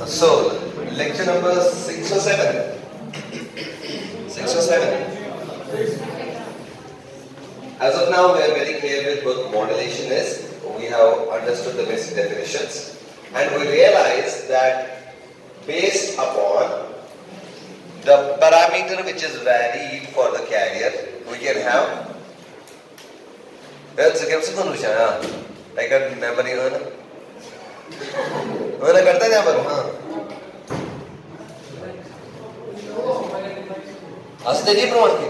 So, lecture number 6 or 7? 6 or 7? As of now, we are very clear with what modulation is. We have understood the basic definitions. And we realize that based upon the parameter which is varied for the carrier, we can have I can never even करता है पर हाँ हंसते नहीं प्रमाण के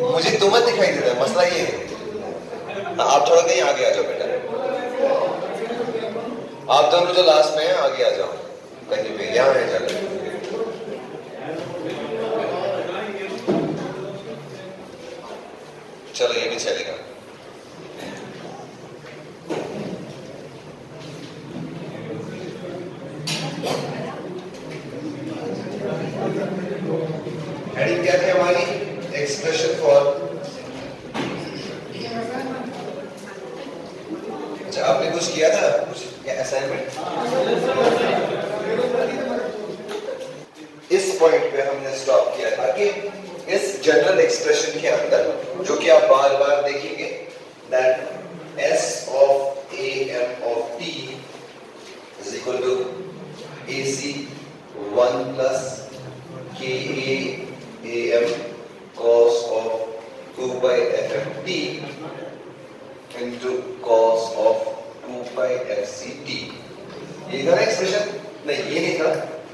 मुझे तो मत दिखाई देता है मसला ये है आप थोड़ा कहीं आगे आ जाओ बेटा आप दोनों जो लास्ट में हैं आगे आ जाओ कहीं पे यहाँ है चलो चलो ये भी चलेगा हेडिंग क्या थी हमारी एक्सप्रेशन फॉर अच्छा आपने कुछ किया था कुछ क्या असाइनमेंट इस पॉइंट पे हमने स्टॉप किया था कि इस जनरल एक्सप्रेशन के अंदर जो कि आप बार बार देखेंगे that s of a m of t is equal to ac 1 plus ka am cos of 2 by fm t into cos of 2 by fc t ये था ना एक्सप्रेशन नहीं ये नहीं था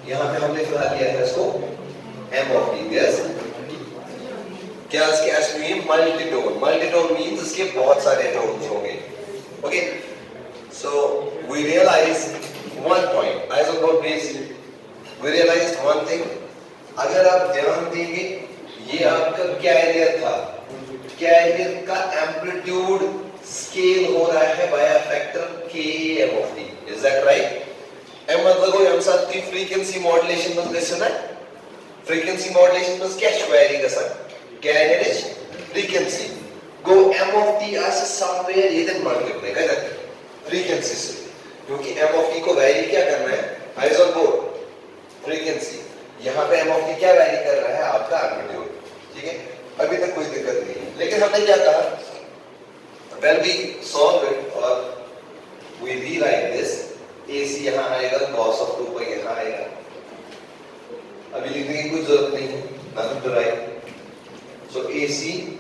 यहाँ पे हमने फिलहाल लिया था इसको m of t yes क्या इसके एस में मल्टीटोन मींस इसके बहुत सारे टोन्स होंगे okay so we realise one point eyes on board please we realise one thing अगर आप ध्यान देंगे ये आपका कैरियर था कैरियर का एम्पलीट्यूड स्केल हो रहा है by a factor k m of t is that right m मतलब कोई हम साथ की फ्रीक्वेंसी मॉड्यूलेशन में कैसे ना फ्रीक्वेंसी मॉड्यूलेशन में कैसे वेरी कर सकते carrier is frequency go m of t as somewhere ये तक multiply कर सकते frequency से क्योंकि m of t को vary क्या करना है eyes on board frequency यहाँ पे m of t क्या vary कर रहा है आपका amplitude ठीक है अभी तक कोई दिक्कत नहीं है लेकिन हमने क्या कहा when we solve it or we rewrite this ac यहाँ आएगा cos of 2 by यहाँ आएगा अभी लिखने की कोई जरूरत नहीं है nothing to write so AC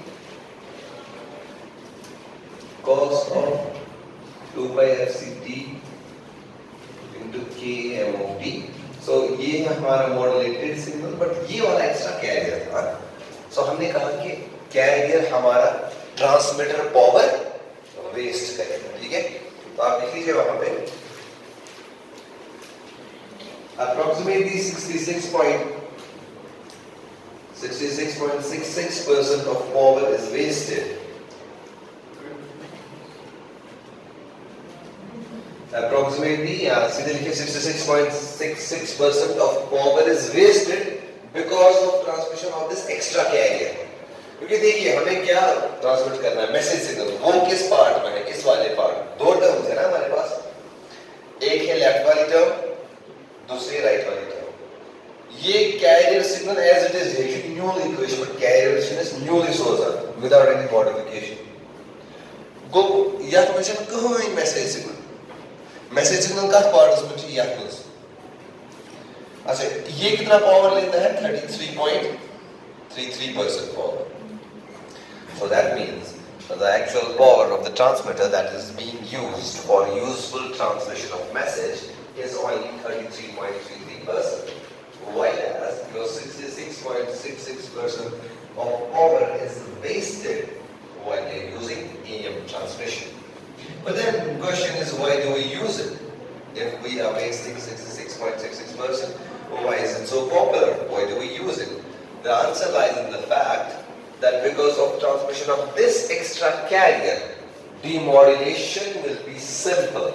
cos of 2 by FCT into Km of t so ये है हमारा मॉड्यूलेटेड सिग्नल बट ये वाला एक्स्ट्रा कैरियर था so हमने कहा कि कैरियर हमारा ट्रांसमीटर पावर वेस्ट करेगा ठीक है तो आप लिख लीजिए वहां पे approximately 66.66% of power is wasted. Approximately, सीधे लिखिए 66.66% of power is wasted because of transmission of this extra carrier. क्योंकि देखिए हमें क्या ट्रांसमिट करना है मैसेज सिग्नल वो किस पार्ट में है किस वाले पार्ट दो टर्म्स है ना हमारे पास एक है लेफ्ट वाली टर्म दूसरी राइट वाली टर्म ये carrier signal as it is है newly equation but carrier signal is newly solved without any modification go या तो मैं कोई मैसेज सिग्नल का पार्ट उसमें चाहिए या तो अच्छा ये कितना पावर लेता है 33.33% power so that means the actual power of the transmitter that is being used for useful transmission of message is only 33.33%. Whereas your 66.66% of power is wasted while you're using AM transmission. But then the question is why do we use it? If we are wasting 66.66%, why is it so popular? Why do we use it? The answer lies in the fact that because of transmission of this extra carrier, demodulation will be simple.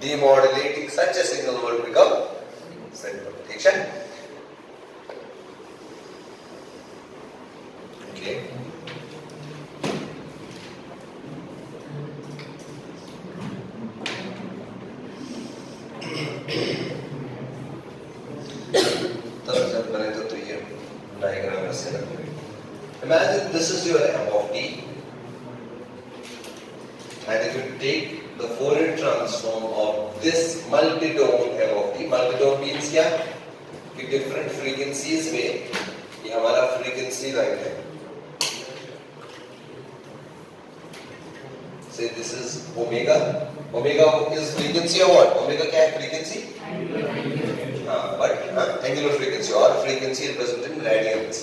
Demodulating such a signal will become simple. ठीक है? Okay. diagram is here. Imagine this is your m of t, and if you take the Fourier transform of this multi-tone m of t, multi-tone means क्या कि different frequencies में ये हमारा frequency line है. Say this is omega. Omega is frequency or what? Omega क्या है frequency? But angular frequency or frequency represented in radians.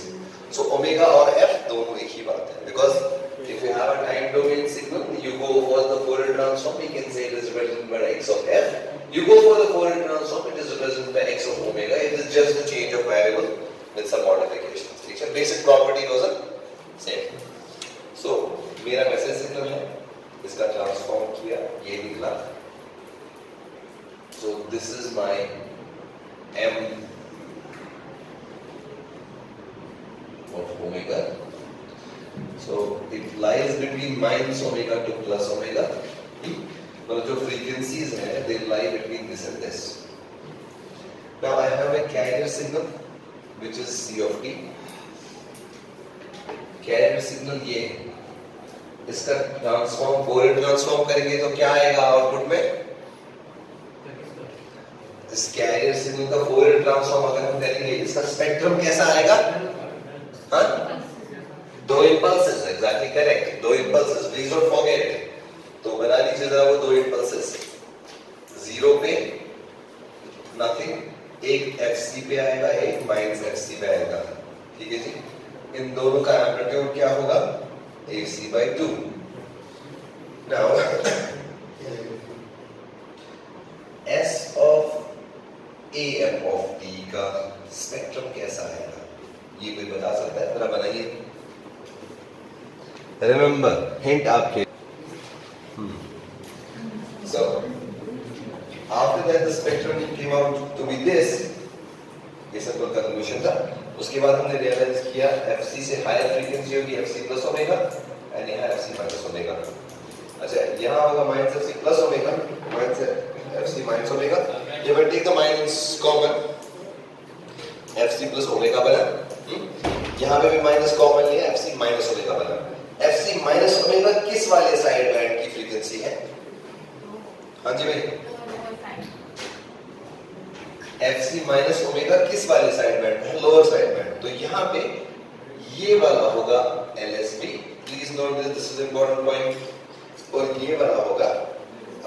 So omega और f दोनों एक ही बात है. Because if you have a time domain signal, you go for the Fourier transform. You can say it is represented by x of f. You go for the Fourier transform, it is represented by x of omega. It is just the change of variable with some modifications. Basic property was the same. So मेरा message signal है. इसका transform किया, ये निकला. So this is my m of omega. So it lies between minus omega to plus omega. But जो frequencies हैं, they lie between this and this. Now I have a carrier signal which is c of t. Carrier signal ये इसका transform Fourier transform करेंगे तो क्या आएगा output में? इस कैरियर सिग्नल का फोरियर ट्रांसफॉर्म अगर हम करेंगे इसका स्पेक्ट्रम कैसा आएगा? हाँ, दो इंपल्सेस. एग्जैक्टली करेक्ट, दो इंपल्सेस. Please don't forget. तो बना लीजिए जरा वो दो इंपल्सेस. जीरो पे नथिंग, एक एफसी पे आएगा, एक माइनस एफसी पे आएगा. ठीक है जी. इन दोनों का एम्पलीट्यूड क्या होगा? AC by 2. Now S of AM of t का स्पेक्ट्रम कैसा आएगा? ये कोई बता सकता है? जरा बनाइए. Remember, hint आपके. So after that the spectrum came out to be this. ये सिंपल कंक्लूजन था. उसके बाद हमने रियलाइज किया FC से हायर फ्रीक्वेंसी होगी FC प्लस ओमेगा, एंड यहाँ FC माइनस ओमेगा. अच्छा, यहाँ होगा minus FC plus omega, minus FC minus omega. ये but take the minus common, FC plus omega बना. यहाँ पे भी माइनस कॉमन लिया, FC माइनस ओमेगा बना. FC माइनस ओमेगा किस वाले साइड बैंड की फ्रीक्वेंसी है? हाँ जी भाई, FC माइनस ओमेगा किस वाले साइड बैंड है? Lower side band. तो यहाँ पे ये वाला होगा LSB. Please note this is important point. और ये वाला होगा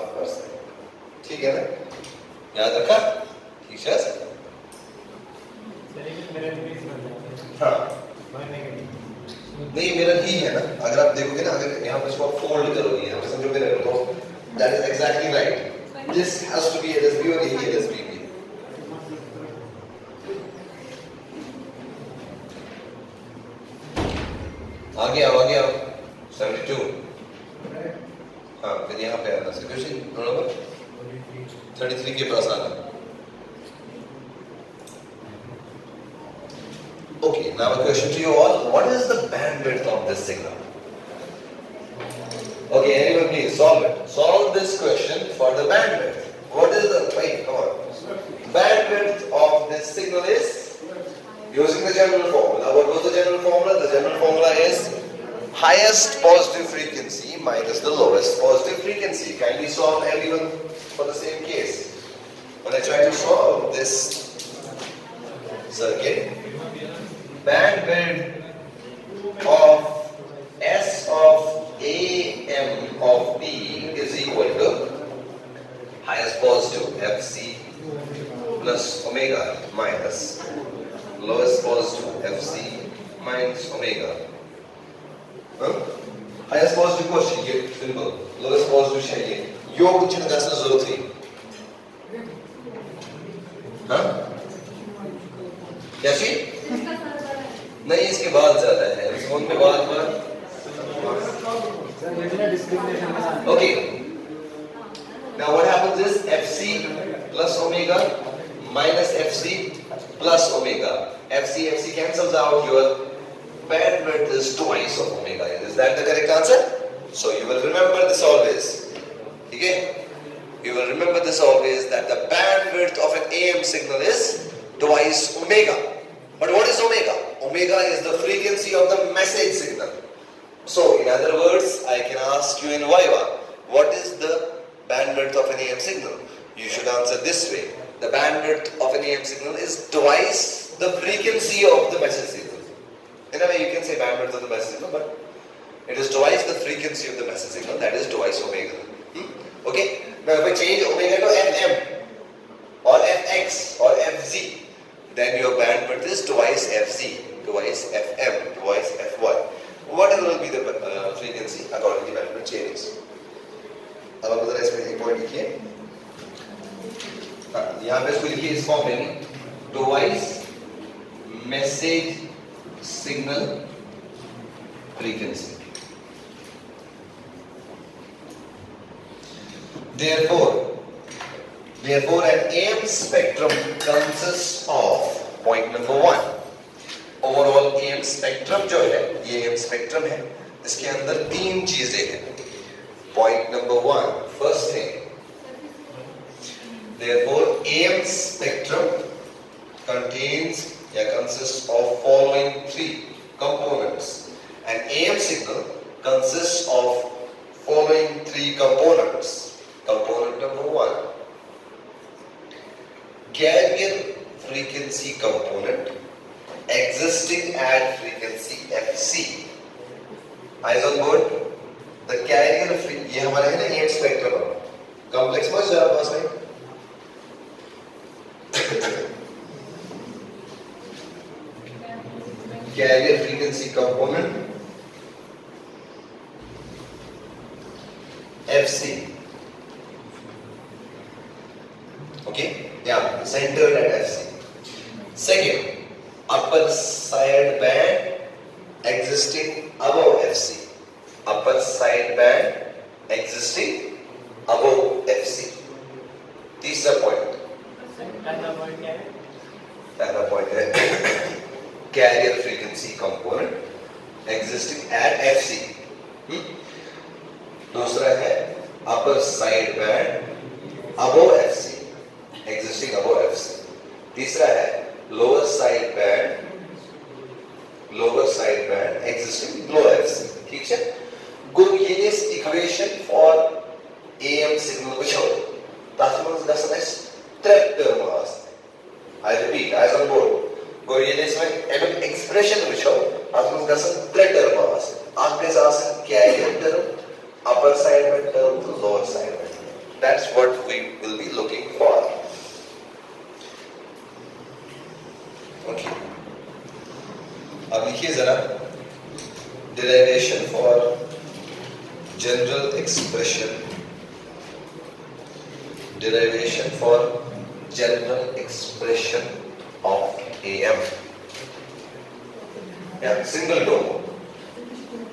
अपर साइड. ठीक है ना? याद रखा? ठीक है. हाँ, नहीं मेरा ही है ना. अगर आप देखोगे ना, अगर यहाँ पे इसको फोल्ड करोगे, यहाँ पे समझोगे ना, तो that is exactly right. This has to be LSB और ये LSB. आगे आओ, आगे आओ. 72. हाँ, फिर यहाँ पे आना. सिचुएशन नंबर 33 के पास आना. Okay, now a question to you all. What is the bandwidth of this signal? Okay, anyone please solve it. Solve this question for the bandwidth. What is the, wait, come on. Bandwidth of this signal is using the general formula. What was the general formula? The general formula is highest positive frequency minus the lowest positive frequency. Kindly solve everyone for the same case. When I try to solve this circuit, bandwidth of S of AM of B is equal to highest positive FC plus omega minus lowest positive FC minus omega. Highest positive को चाहिए simple, lowest positive चाहिए. योग चिन्ह का जरूरत नहीं. हाँ? क्या चीज? नहीं, इसके बाद ज्यादा है. इस फोन में बाद में. Okay. Now what happens is FC plus omega minus FC plus omega. FC cancels out. Your bandwidth is twice of omega. Is that the correct answer? So you will remember this always. Okay? You will remember this always, that the bandwidth of an AM signal is twice omega. But what is omega? Omega omega is the frequency of the message signal. So, in other words, I can ask you in Viva, what is the bandwidth of an AM signal? You should answer this way. The bandwidth of an AM signal is twice the frequency of the message signal. In a way, you can say bandwidth of the message signal, but it is twice the frequency of the message signal, that is twice omega. Okay? Now, if I change omega to FM, or Fx, or Fz, then your bandwidth is twice Fz, twice Fm, twice Fy. What will be the frequency according to bandwidth changes? अब आप जरा इसमें एक point लिखिए, यहाँ पे इसको लिखिए इस फॉर्म में, twice message signal frequency. Therefore, an AM spectrum consists of point number 1. Overall AM spectrum जो है, ये AM spectrum है, इसके अंदर 3 चीजें हैं. Point number 1, first thing. Therefore, AM spectrum consists of following 3 components. An AM signal consists of following 3 components. Component number 1, carrier frequency component existing at frequency Fc. Eyes on board? The carrier frequency, ये हमारा है ना AM spectrum. Complex समझ रहे आप पास में? Carrier frequency component Fc. Okay? Yeah, centered at Fc. Second, upper side band existing above Fc. Upper side band existing above Fc. तीसरा point. पहला point है carrier frequency component existing at Fc. दूसरा है upper side band above Fc, existing above Fc. तीसरा है lower side band existing below Fc. ठीक है? Gauss equation for AM signal which are that means that's the thread term. I repeat, eyes on board. Gauss expression which are that means that's a thread term. आपके साथ carrier term, upper side band term to lower side band. That's what we will be looking for. Okay. अब लिखिए जरा derivation for general expression. Derivation for general expression of AM. Yeah, single tone.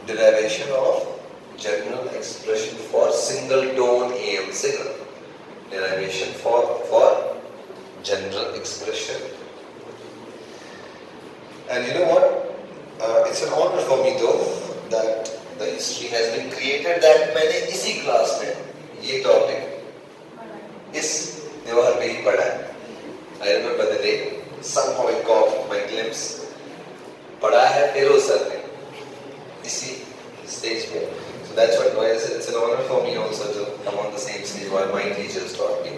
Derivation of general expression for single tone AM signal. Derivation for general expression. And you know what? It's an honor for me though that the history has been created that मैंने इसी class में ये topic इस व्यवहार पे ही पढ़ा है. I remember the day somehow I caught my glimpse. पढ़ा है फेरोज सर ने इसी स्टेज पे. So that's what why it's an honor for me also to come on the same stage while my teachers taught me.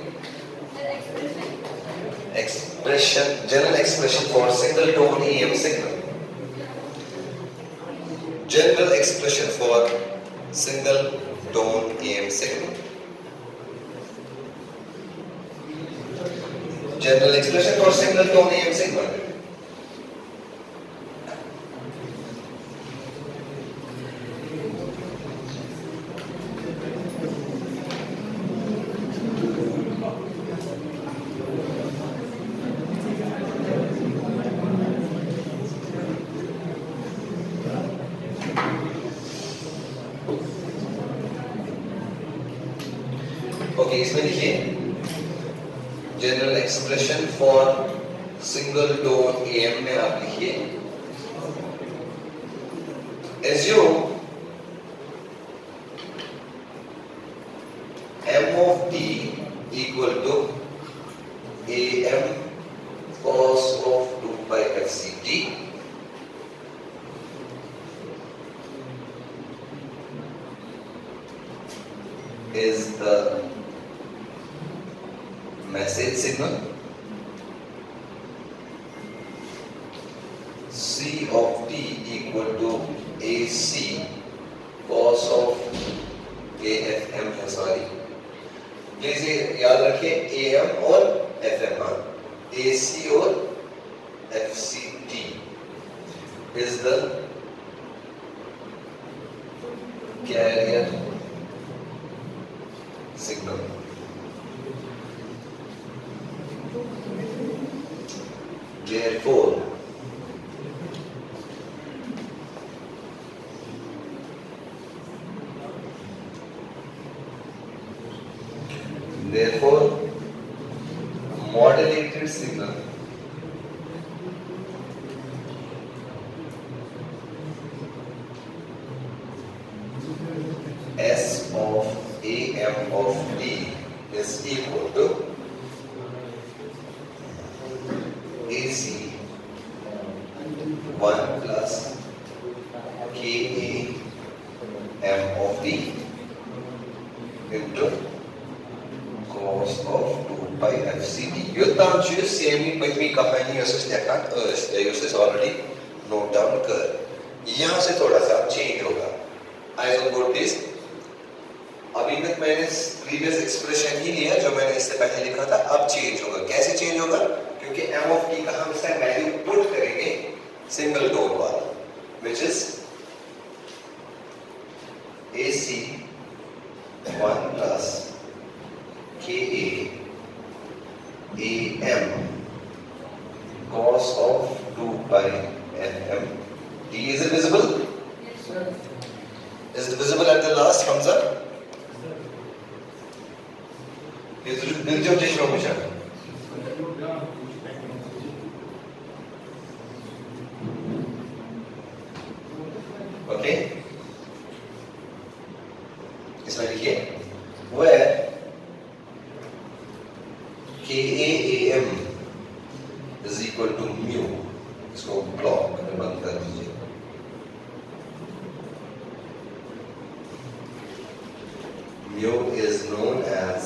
General expression for single tone AM signal. General expression for single tone AM signal. General expression for single tone AM signal. Okay, इसमें लिखिए general expression for single tone AM में आप लिखिए assume M of t equal to AM cos of 2 pi fct message signal. C of t equal to AC cos of AFM है, sorry please ये याद रखिए, AM और FM, हाँ, AC और FCT is the carrier signal. Therefore, modulated signal S of AM of t is equal to AC 1 plus KA M of t into cos of 2 pi FCT. Yutam şu semi पहली कहानी उससे देखा उससे already note down कर. यहाँ से थोड़ा सा change होगा. Eyes on board please. अभी तक मैंने previous expression ही लिया जो मैंने इससे पहले लिखा था. अब change होगा. कैसे change होगा? क्योंकि m of t का हम इसका value put करेंगे single tone वाला, which is AC 1 plus KA AM cos of 2 pi FM t. Is it visible? Yes, sir. Is it visible at the last, Hamza? Is it visible? Okay. इसमें लिखिए where KAAM is equal to mu. इसको block में बंद कर दीजिए. Mu is known as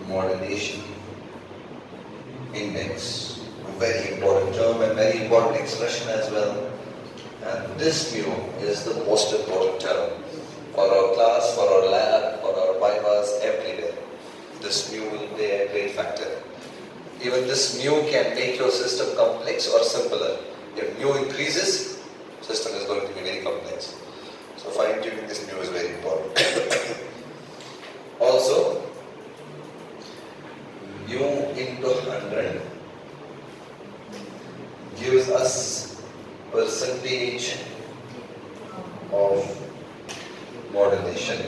modulation index. A very important term and very important expression as well. And this mu is the most important term for our class, for our lab, for our vivas, everywhere. This mu will play a great factor. Even this mu can make your system complex or simpler. If mu increases, system is going to be very complex. So fine tuning this mu is very important. Also, mu into 100 gives us percentage of modulation,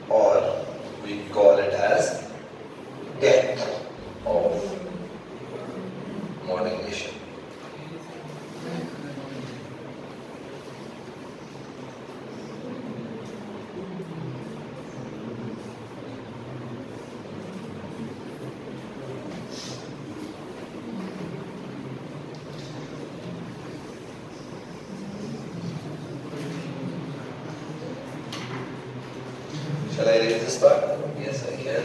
or we call it as depth of modulation. Shall I read this part? Yes, I can.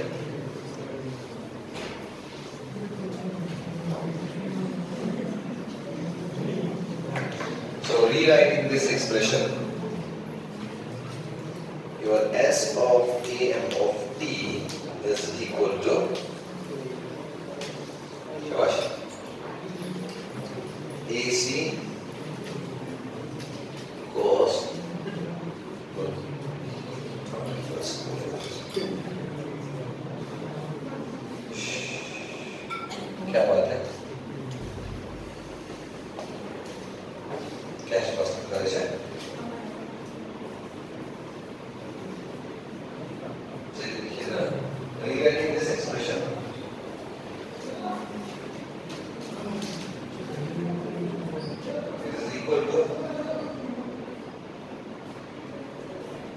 So rewriting this expression, your S of AM of t is equal to Shabash, AC cos क्या बात है, cash पसंद करे जाए. चलिए लिखिए ना, rewriting this expression. It is equal to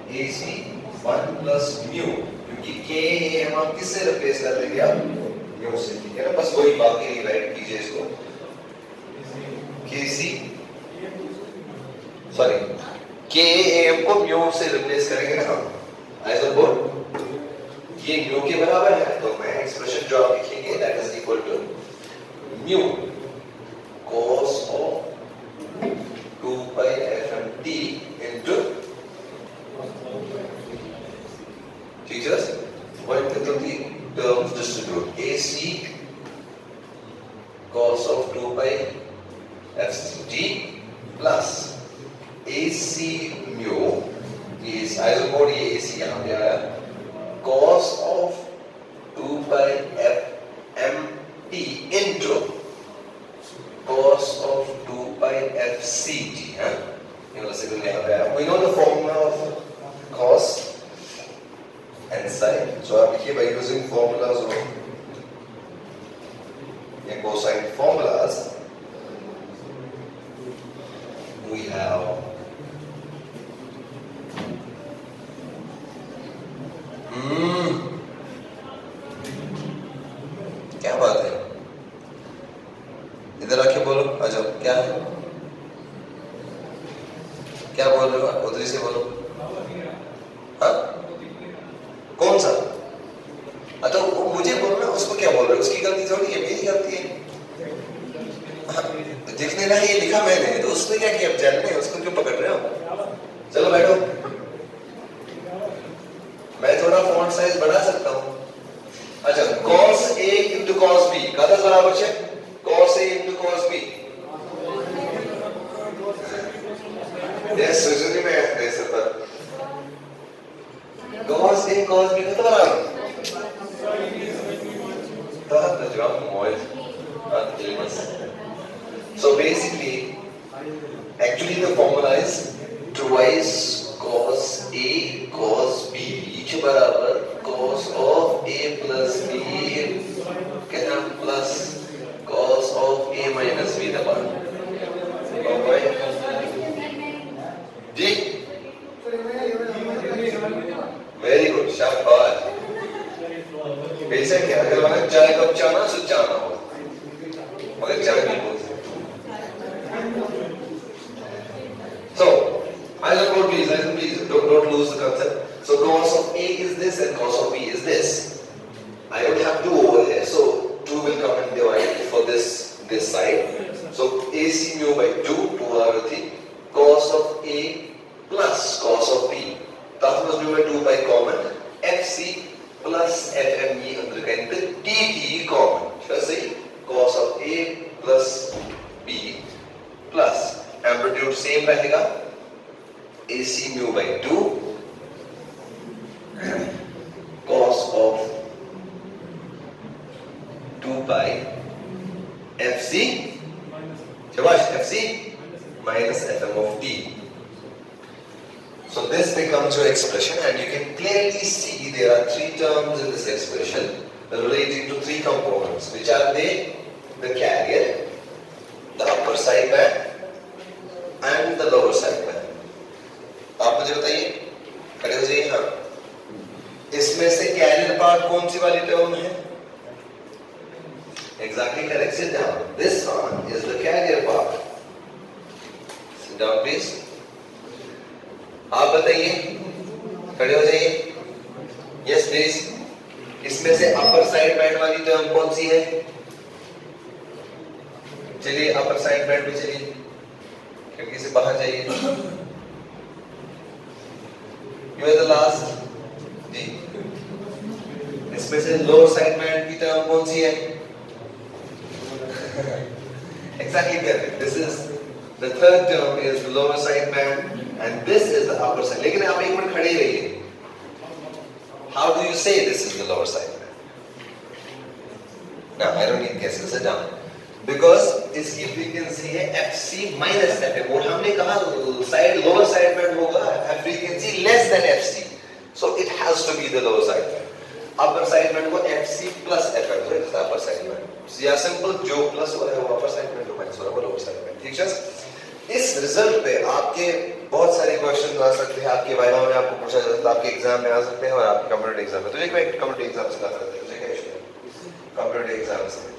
AC 1 plus mu, क्योंकि K हम आप किससे रिप्लेस कर देंगे आप? mu से, ठीक है ना? बस वही बाकी रिराइट कीजिए इसको. KC, sorry, के एम को म्यू से रिप्लेस करेंगे ना हम, आइसोपोड ये म्यू के बराबर है, तो मैं एक्सप्रेशन जो आप लिखेंगे that is equal to mu cos of 2 pi fmt into teachers what the terms distribute AC cos of 2 pi fct plus AC mu is आइसोपोड ये AC यहाँ पे आया cos of 2 pi fmt into cos of 2 pi fct हाँ यहाँ पे आया. We know the formula of cos and sine, so आप लिखिए by using formulas of या cosine formulas we have क्या बात है, इधर आके बोलो, आ जाओ. क्या है, क्या बोल रहे हो, उधर से बोलो. हाँ कौन सा, अच्छा मुझे बोलना, उसको क्या बोल रहे हो, उसकी गलती थोड़ी है, मेरी गलती है. दिखने ना ये लिखा मैंने, तो उसमें क्या किया, जानते हैं उसको क्यों पकड़ रहे हो. चलो बैठो, मैं थोड़ा फॉन्ट साइज बढ़ा सकता हूँ. अच्छा cos A into cos B કાદા બરાબર છે, cos A into cos B. Yes Suzuki में ऐसे पर cos A cos B कितना बराबर, तो जवाब मोल अल्मस. So basically actually the formula is twice cos A cos B के बराबर cos of A plus B कितना plus cos of A minus B दबा जी. वेरी गुड, शाबाश. बेशक अगर वहां चाय कप चाना सो चाना हो, मगर चाय नहीं बोलते. So isopoड please don't lose the concept. So cos of A is this and cos of B is this. I don't have 2 over here, so 2 will come and divide for this side. So AC mu by 2 polarity cos of A plus cos of B. That must be by 2 by common. FC plus FME अंदर का inter TT common. कैसे? Cos of A plus B plus amplitude same रहेगा. AC mu by 2 cos of 2 pi FC शाबाश FC minus FM of t. So this becomes your expression, and you can clearly see there are 3 terms in this expression relating to 3 components. Which are they? The carrier, the upper side band, and the lower side band. आप मुझे बताइए, खड़े हो जाइए. हाँ, इसमें से career part कौन सी वाली टर्म है? Exactly correct. Sit down. This one is the carrier part. Sit down, please. आप बताइए, खड़े हो जाइए. Yes, please. इसमें से अपर साइड बैंड वाली टर्म कौन सी है? चलिए अपर साइड बैंड पे चलिए, खिड़की से बाहर जाइए. You are the last. जी. इसमें से लोअर साइड बैंड की टर्म कौन सी है? Exactly correct. This is the third term is the lower side band, and this is the upper side. लेकिन आप एक मिनट खड़े ही रहिए. How do you say this is the lower side band? No, I don't need guesses. Sit down. Because इसकी frequency है FC minus FM. और हमने कहा side lower side band होगा frequency less than FC. So it has to be the lower side band. Upper side band को FC plus FM है, इसका upper side band. या simple जो plus हो रहा है वो upper side band, जो minus हो रहा है वो lower side band. ठीक है? इस रिजल्ट पे आपके बहुत सारे क्वेश्चन आ सकते हैं, आपके वाइवा में आपको पूछा जा सकता है, आपके एग्जाम में आ सकते हैं और आपके कंप्यूटर एग्जाम में. तुझे क्या कंप्यूटर एग्जाम से बात करते हैं, तुझे क्या इशू है कंप्यूटर एग्जाम से?